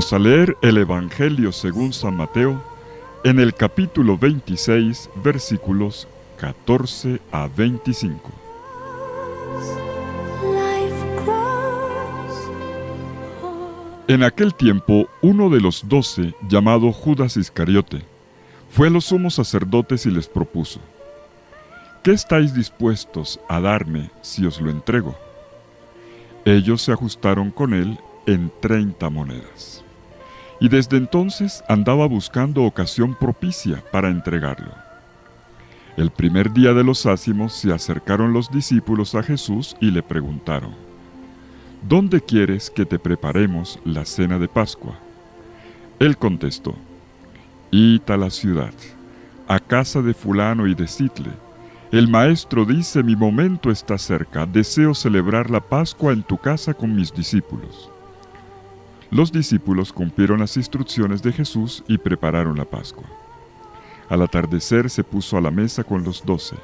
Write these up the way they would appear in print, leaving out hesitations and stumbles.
Vamos a leer el Evangelio según San Mateo en el capítulo 26, versículos 14 a 25. En aquel tiempo, uno de los 12, llamado Judas Iscariote, fue a los sumos sacerdotes y les propuso: ¿qué estáis dispuestos a darme si os lo entrego? Ellos se ajustaron con él en 30 monedas. Y desde entonces andaba buscando ocasión propicia para entregarlo. El primer día de los ácimos se acercaron los discípulos a Jesús y le preguntaron: ¿dónde quieres que te preparemos la cena de Pascua? Él contestó: id a la ciudad, a casa de fulano y decidle: el maestro dice, mi momento está cerca, deseo celebrar la Pascua en tu casa con mis discípulos. Los discípulos cumplieron las instrucciones de Jesús y prepararon la Pascua. Al atardecer se puso a la mesa con los 12.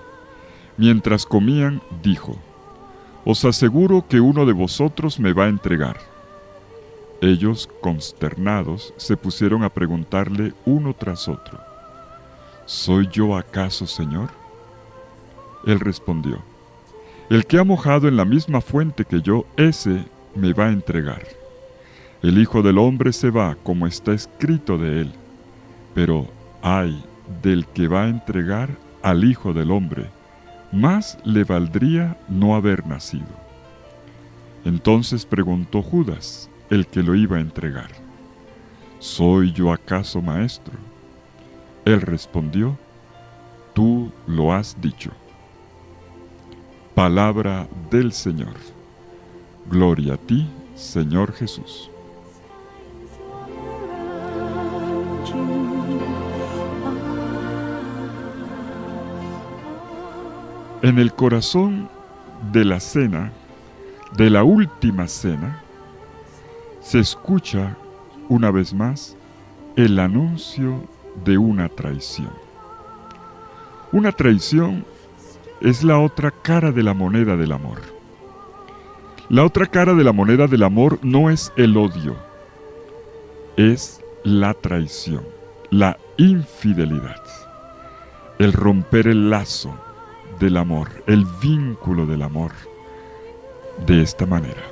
Mientras comían, dijo: os aseguro que uno de vosotros me va a entregar. Ellos, consternados, se pusieron a preguntarle uno tras otro: ¿soy yo acaso, Señor? Él respondió: el que ha mojado en la misma fuente que yo, ese me va a entregar. El Hijo del Hombre se va, como está escrito de él, pero ay del que va a entregar al Hijo del Hombre, más le valdría no haber nacido. Entonces preguntó Judas, el que lo iba a entregar: ¿soy yo acaso, maestro? Él respondió: tú lo has dicho. Palabra del Señor. Gloria a ti, Señor Jesús. En el corazón de la cena, de la última cena, se escucha una vez más el anuncio de una traición. Una traición es la otra cara de la moneda del amor. La otra cara de la moneda del amor no es el odio, es la traición, la infidelidad, el romper el lazo del amor, el vínculo del amor, de esta manera.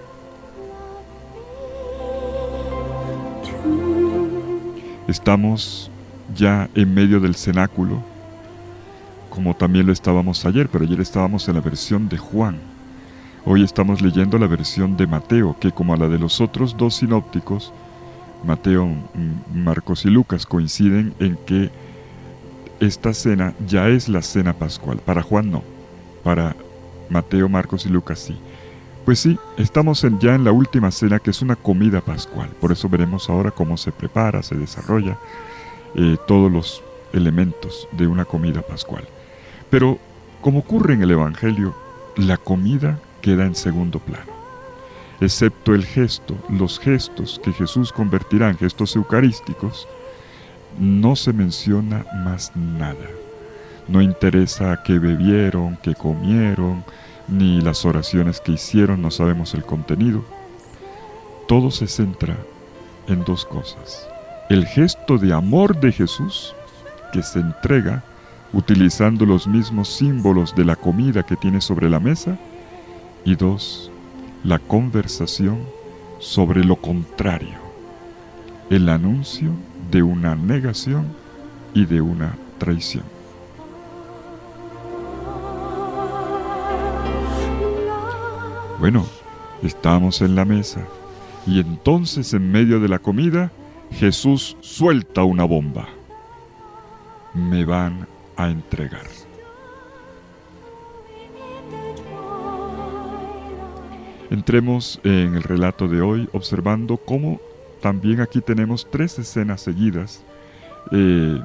Estamos ya en medio del cenáculo, como también lo estábamos ayer, pero ayer estábamos en la versión de Juan. Hoy estamos leyendo la versión de Mateo, que como a la de los otros dos sinópticos, Mateo, Marcos y Lucas, coinciden en que esta cena ya es la cena pascual. Para Juan no, para Mateo, Marcos y Lucas sí. Pues sí, estamos ya en la última cena, que es una comida pascual. Por eso veremos ahora cómo se prepara, se desarrolla todos los elementos de una comida pascual. Pero, como ocurre en el Evangelio, la comida queda en segundo plano. Excepto el gesto, los gestos que Jesús convertirá en gestos eucarísticos, no se menciona más nada. No interesa qué bebieron, qué comieron, ni las oraciones que hicieron, no sabemos el contenido. Todo se centra en dos cosas: el gesto de amor de Jesús, que se entrega utilizando los mismos símbolos de la comida que tiene sobre la mesa, y dos, la conversación sobre lo contrario, el anuncio de una negación y de una traición. Bueno, estamos en la mesa y entonces en medio de la comida Jesús suelta una bomba: me van a entregar. Entremos en el relato de hoy observando cómo también aquí tenemos 3 escenas seguidas en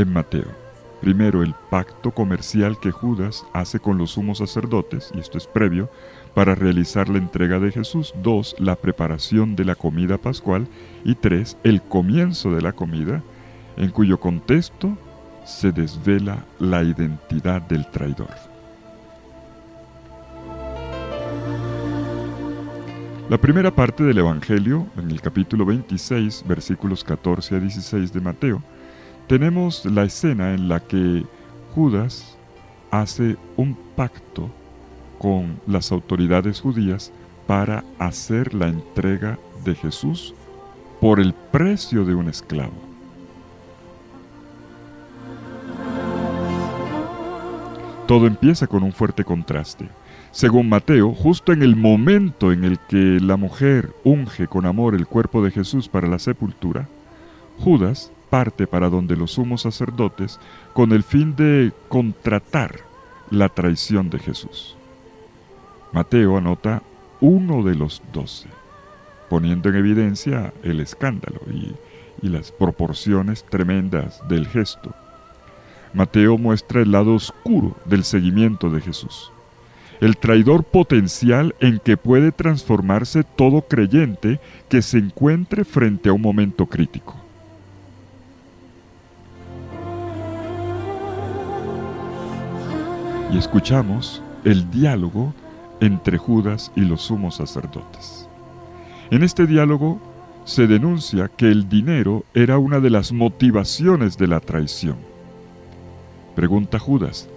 Mateo. Primero, el pacto comercial que Judas hace con los sumos sacerdotes, y esto es previo, para realizar la entrega de Jesús. 2, la preparación de la comida pascual. Y 3, el comienzo de la comida, en cuyo contexto se desvela la identidad del traidor. La primera parte del Evangelio, en el capítulo 26, versículos 14 a 16 de Mateo, tenemos la escena en la que Judas hace un pacto con las autoridades judías para hacer la entrega de Jesús por el precio de un esclavo. Todo empieza con un fuerte contraste. Según Mateo, justo en el momento en el que la mujer unge con amor el cuerpo de Jesús para la sepultura, Judas parte para donde los sumos sacerdotes con el fin de contratar la traición de Jesús. Mateo anota uno de los 12, poniendo en evidencia el escándalo y las proporciones tremendas del gesto. Mateo muestra el lado oscuro del seguimiento de Jesús, el traidor potencial en que puede transformarse todo creyente que se encuentre frente a un momento crítico. Y escuchamos el diálogo entre Judas y los sumos sacerdotes. En este diálogo se denuncia que el dinero era una de las motivaciones de la traición. Pregunta Judas: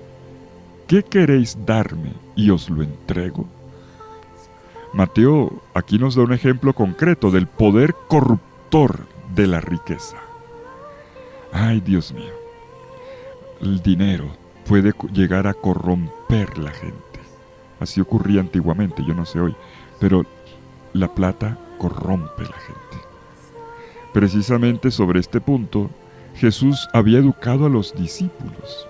¿qué queréis darme y os lo entrego? Mateo aquí nos da un ejemplo concreto del poder corruptor de la riqueza. Ay, Dios mío, el dinero puede llegar a corromper la gente. Así ocurría antiguamente, yo no sé hoy, pero la plata corrompe la gente. Precisamente sobre este punto, Jesús había educado a los discípulos.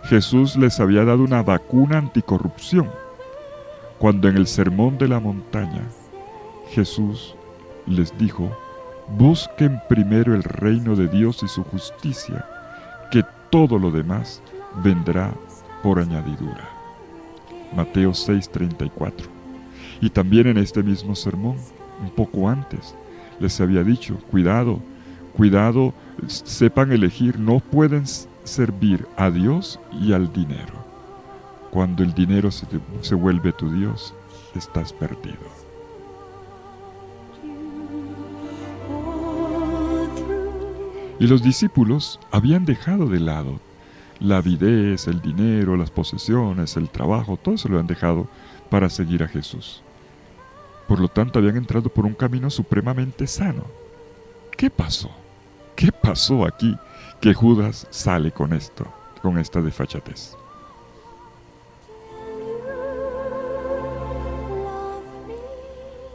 Jesús les había dado una vacuna anticorrupción. Cuando en el Sermón de la Montaña, Jesús les dijo: busquen primero el reino de Dios y su justicia, que todo lo demás vendrá por añadidura. Mateo 6:34. Y también en este mismo sermón, un poco antes, les había dicho: cuidado, sepan elegir, no pueden servir a Dios y al dinero. Cuando el dinero se vuelve tu Dios, estás perdido. Y los discípulos habían dejado de lado la avidez, el dinero, las posesiones, el trabajo, todo eso lo habían dejado para seguir a Jesús. Por lo tanto, habían entrado por un camino supremamente sano. ¿Qué pasó? ¿Qué pasó aquí que Judas sale con esto, con esta desfachatez?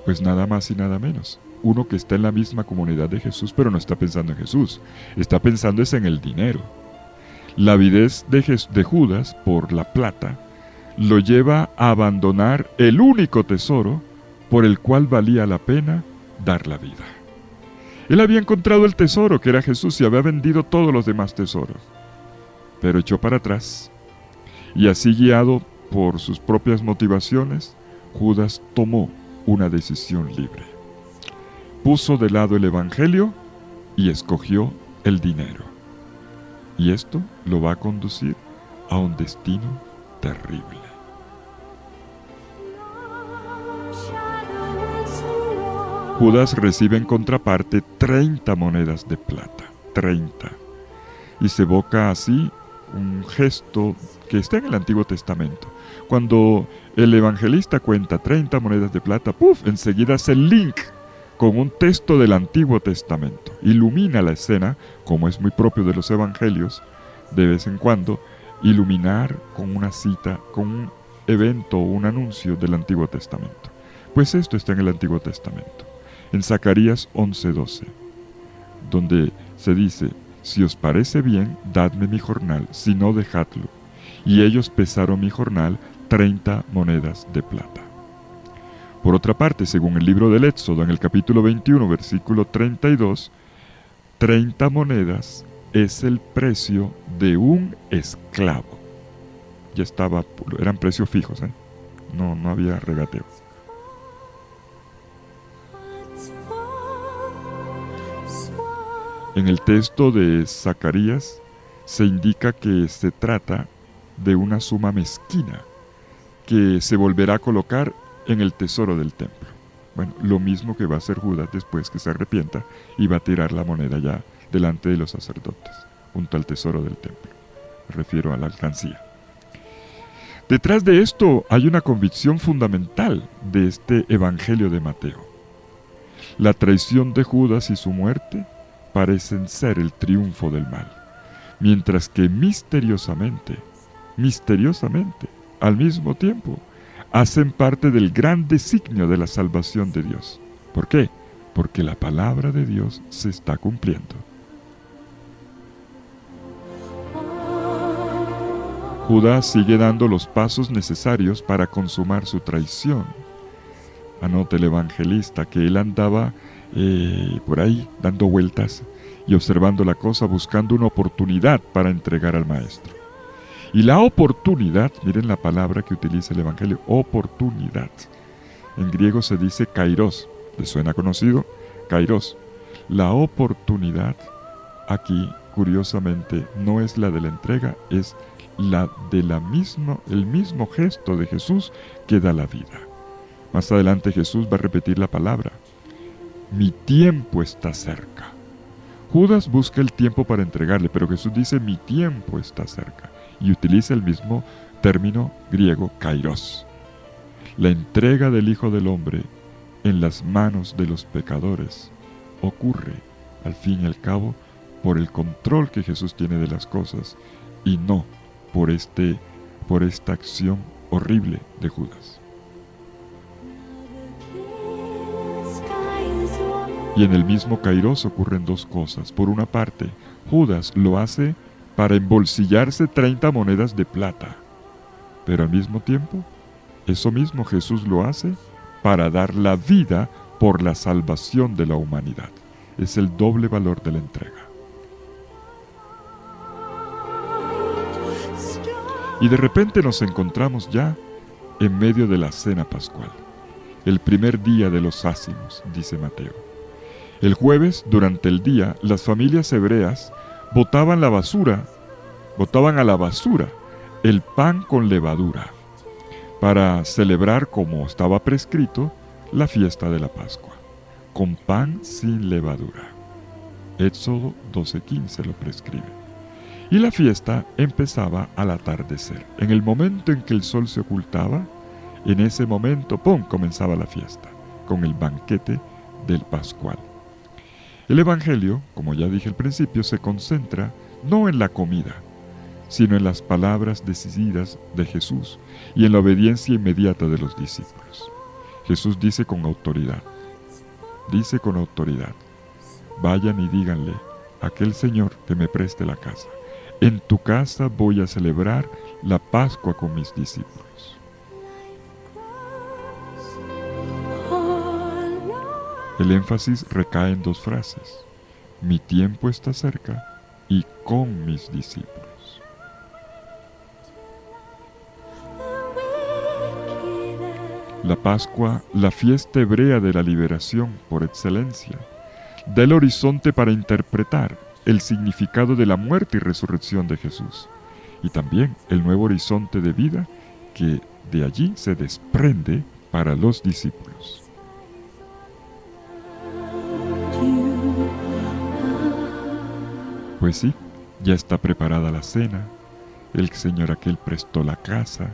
Pues nada más y nada menos. Uno que está en la misma comunidad de Jesús, pero no está pensando en Jesús. Está pensando es en el dinero. La avidez de Judas por la plata lo lleva a abandonar el único tesoro por el cual valía la pena dar la vida. Él había encontrado el tesoro que era Jesús y había vendido todos los demás tesoros, pero echó para atrás. Y así, guiado por sus propias motivaciones, Judas tomó una decisión libre. Puso de lado el Evangelio y escogió el dinero. Y esto lo va a conducir a un destino terrible. Judas recibe en contraparte 30 monedas de plata. 30. Y se evoca así un gesto que está en el Antiguo Testamento. Cuando el evangelista cuenta 30 monedas de plata, enseguida hace el link con un texto del Antiguo Testamento. Ilumina la escena, como es muy propio de los evangelios, de vez en cuando, iluminar con una cita, con un evento o un anuncio del Antiguo Testamento. Pues esto está en el Antiguo Testamento. En Zacarías 11:12, donde se dice: si os parece bien, dadme mi jornal, si no, dejadlo. Y ellos pesaron mi jornal 30 monedas de plata. Por otra parte, según el libro del Éxodo, en el capítulo 21, versículo 32, 30 monedas es el precio de un esclavo. Ya eran precios fijos, no había regateo. En el texto de Zacarías se indica que se trata de una suma mezquina que se volverá a colocar en el tesoro del templo. Bueno, lo mismo que va a hacer Judas después que se arrepienta y va a tirar la moneda ya delante de los sacerdotes, junto al tesoro del templo. Me refiero a la alcancía. Detrás de esto hay una convicción fundamental de este Evangelio de Mateo. La traición de Judas y su muerte parecen ser el triunfo del mal, mientras que misteriosamente, al mismo tiempo, hacen parte del gran designio de la salvación de Dios. ¿Por qué? Porque la palabra de Dios se está cumpliendo. Judas sigue dando los pasos necesarios para consumar su traición. Anota el evangelista que él andaba por ahí dando vueltas y observando la cosa, buscando una oportunidad para entregar al maestro. Y la oportunidad, miren la palabra que utiliza el evangelio, oportunidad. En griego se dice kairos. ¿Les suena conocido? Kairos. La oportunidad aquí, curiosamente, no es la de la entrega, es la de el mismo gesto de Jesús que da la vida. Más adelante Jesús va a repetir la palabra: mi tiempo está cerca. Judas busca el tiempo para entregarle, pero Jesús dice: mi tiempo está cerca. Y utiliza el mismo término griego, kairos. La entrega del Hijo del Hombre en las manos de los pecadores ocurre, al fin y al cabo, por el control que Jesús tiene de las cosas y no por esta acción horrible de Judas. Y en el mismo kairos ocurren dos cosas. Por una parte, Judas lo hace para embolsillarse 30 monedas de plata, pero al mismo tiempo, eso mismo Jesús lo hace para dar la vida por la salvación de la humanidad. Es el doble valor de la entrega. Y de repente nos encontramos ya en medio de la cena pascual, el primer día de los ácimos, dice Mateo. El jueves, durante el día, las familias hebreas botaban a la basura el pan con levadura, para celebrar, como estaba prescrito, la fiesta de la Pascua, con pan sin levadura. Éxodo 12:15 lo prescribe. Y la fiesta empezaba al atardecer. En el momento en que el sol se ocultaba, en ese momento, ¡pum!, comenzaba la fiesta, con el banquete del Pascual. El Evangelio, como ya dije al principio, se concentra no en la comida, sino en las palabras decididas de Jesús y en la obediencia inmediata de los discípulos. Jesús dice con autoridad, vayan y díganle a aquel señor que me preste la casa: en tu casa voy a celebrar la Pascua con mis discípulos. El énfasis recae en dos frases: mi tiempo está cerca y con mis discípulos. La Pascua, la fiesta hebrea de la liberación por excelencia, da el horizonte para interpretar el significado de la muerte y resurrección de Jesús, y también el nuevo horizonte de vida que de allí se desprende para los discípulos. Pues sí, ya está preparada la cena, el señor aquel prestó la casa,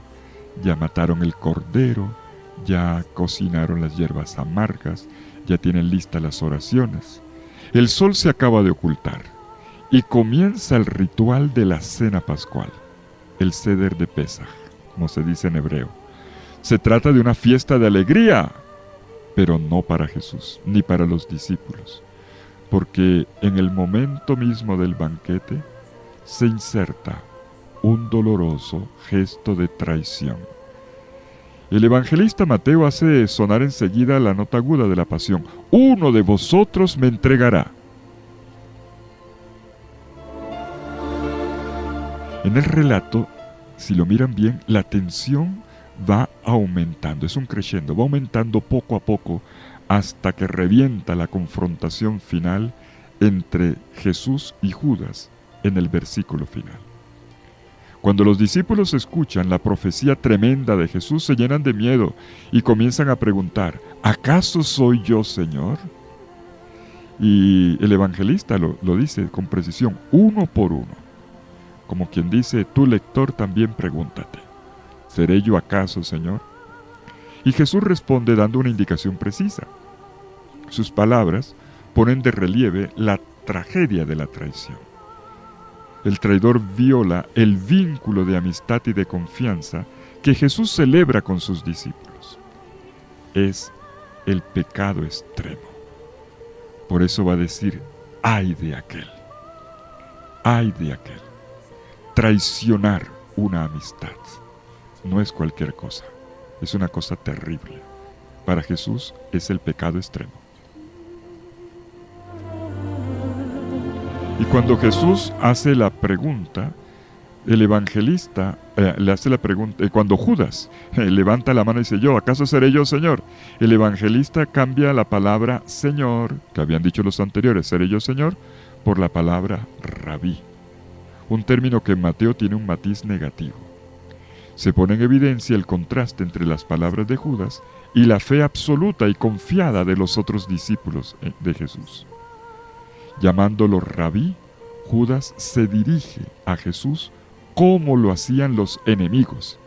ya mataron el cordero, ya cocinaron las hierbas amargas, ya tienen listas las oraciones. El sol se acaba de ocultar y comienza el ritual de la cena pascual, el Seder de Pesaj, como se dice en hebreo. Se trata de una fiesta de alegría, pero no para Jesús ni para los discípulos, porque en el momento mismo del banquete se inserta un doloroso gesto de traición. El evangelista Mateo hace sonar enseguida la nota aguda de la pasión: uno de vosotros me entregará. En el relato, si lo miran bien, la tensión va aumentando, es un crescendo, va aumentando poco a poco hasta que revienta la confrontación final entre Jesús y Judas en el versículo final. Cuando los discípulos escuchan la profecía tremenda de Jesús, se llenan de miedo y comienzan a preguntar, ¿acaso soy yo, Señor? Y el evangelista lo dice con precisión, uno por uno. Como quien dice, tú lector también pregúntate, ¿seré yo acaso, Señor? Y Jesús responde dando una indicación precisa. Sus palabras ponen de relieve la tragedia de la traición. El traidor viola el vínculo de amistad y de confianza que Jesús celebra con sus discípulos. Es el pecado extremo. Por eso va a decir, ¡ay de aquel! ¡Ay de aquel! Traicionar una amistad no es cualquier cosa, es una cosa terrible. Para Jesús es el pecado extremo. Y cuando Jesús hace la pregunta, el evangelista le hace la pregunta, cuando Judas levanta la mano y dice, yo, ¿acaso seré yo, Señor? El evangelista cambia la palabra Señor, que habían dicho los anteriores, seré yo, Señor, por la palabra Rabí. Un término que en Mateo tiene un matiz negativo. Se pone en evidencia el contraste entre las palabras de Judas y la fe absoluta y confiada de los otros discípulos de Jesús. Llamándolo Rabí, Judas se dirige a Jesús como lo hacían los enemigos.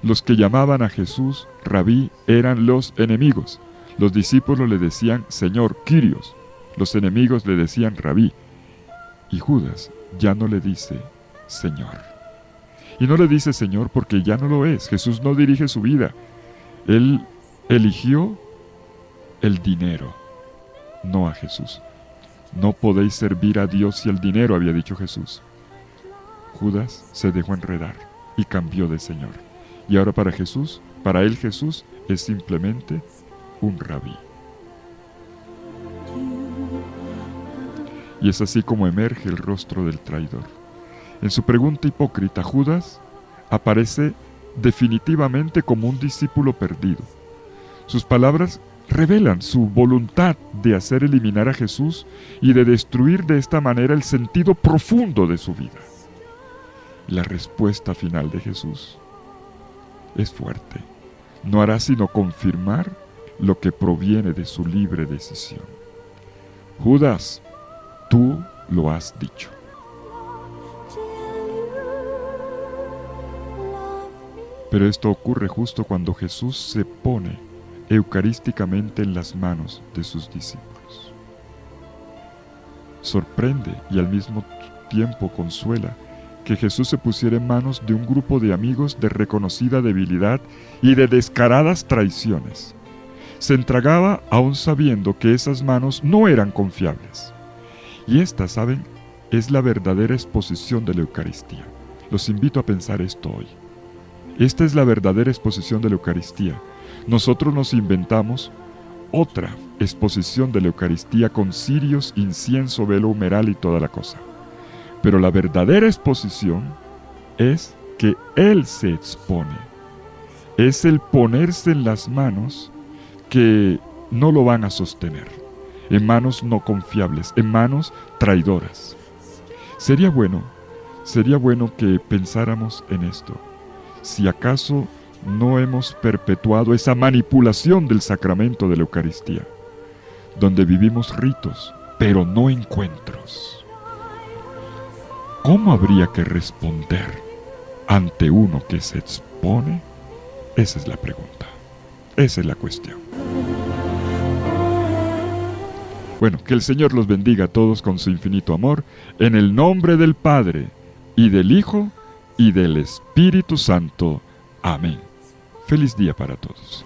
Los que llamaban a Jesús Rabí eran los enemigos. Los discípulos le decían Señor, Kyrios. Los enemigos le decían Rabí. Y Judas ya no le dice Señor. Y no le dice Señor porque ya no lo es. Jesús no dirige su vida. Él eligió el dinero, no a Jesús. No podéis servir a Dios y al dinero, había dicho Jesús. Judas se dejó enredar y cambió de Señor. Y ahora para él Jesús es simplemente un rabí. Y es así como emerge el rostro del traidor. En su pregunta hipócrita, Judas aparece definitivamente como un discípulo perdido. Sus palabras revelan su voluntad de hacer eliminar a Jesús y de destruir de esta manera el sentido profundo de su vida. La respuesta final de Jesús es fuerte. No hará sino confirmar lo que proviene de su libre decisión. Judas, tú lo has dicho. Pero esto ocurre justo cuando Jesús se pone eucarísticamente en las manos de sus discípulos. Sorprende y al mismo tiempo consuela que Jesús se pusiera en manos de un grupo de amigos de reconocida debilidad y de descaradas traiciones. Se entregaba aún sabiendo que esas manos no eran confiables. Y esta, ¿saben?, es la verdadera exposición de la Eucaristía. Los invito a pensar esto hoy. Esta es la verdadera exposición de la Eucaristía. Nosotros nos inventamos otra exposición de la Eucaristía con cirios, incienso, velo humeral y toda la cosa. Pero la verdadera exposición es que Él se expone. Es el ponerse en las manos que no lo van a sostener, en manos no confiables, en manos traidoras. Sería bueno que pensáramos en esto. Si acaso no hemos perpetuado esa manipulación del sacramento de la Eucaristía, donde vivimos ritos, pero no encuentros. ¿Cómo habría que responder ante uno que se expone? Esa es la pregunta. Esa es la cuestión. Bueno, que el Señor los bendiga a todos con su infinito amor, en el nombre del Padre, y del Hijo, y del Espíritu Santo. Amén. Feliz día para todos.